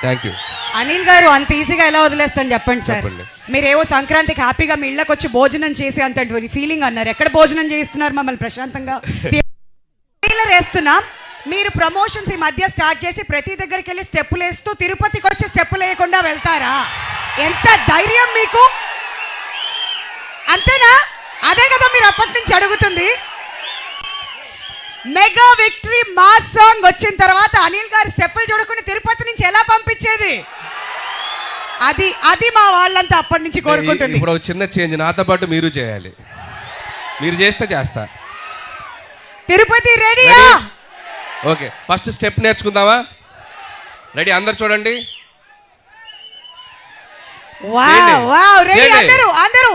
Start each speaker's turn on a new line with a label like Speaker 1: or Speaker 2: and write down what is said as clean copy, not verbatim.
Speaker 1: Thank you.
Speaker 2: Anil గారు అంత ఈజీగా ఎలా వదిలేస్తాను చెప్పండి సార్. మీరేవో సంక్రాంతికి హ్యాపీగా మీ ఇళ్ళకి వచ్చి భోజనం చేసి అంత ఫీలింగ్ అన్నారు. ఎక్కడ భోజనం చేస్తున్నారు మమ్మల్ని ప్రశాంతంగా వేస్తున్నాం. మీరు ప్రమోషన్స్ ఈ మధ్య స్టార్ట్ చేసి ప్రతి దగ్గరికి వెళ్ళి స్టెప్పులు వేస్తూ తిరుపతికి వచ్చి స్టెప్పులు వేయకుండా వెళ్తారా? ఎంత ధైర్యం మీకు? అంతేనా? అదే కదా మీరు అప్పటి నుంచి అడుగుతుంది. మెగా విక్టరీ మాస్ సాంగ్ వచ్చిన తర్వాత అనిల్ గారు స్టెప్పులు చూడకుండా తిరుపతి నుంచి ఎలా పంపించేది? అది మా వాళ్ళంతా అప్పటి నుంచి కోరుకుంటుంది.
Speaker 1: ఇప్పుడు చిన్న చేంజ్ నాతో పాటు మీరు చేయాలి. మీరు చేస్తే చేస్తా.
Speaker 2: తిరుపతి రెడీయా?
Speaker 1: ఓకే, ఫస్ట్ స్టెప్ నేర్చుకుందామా? రెడీ? అందరు చూడండి.
Speaker 2: వావ్ వావ్, రెడీ అందరూ అందరూ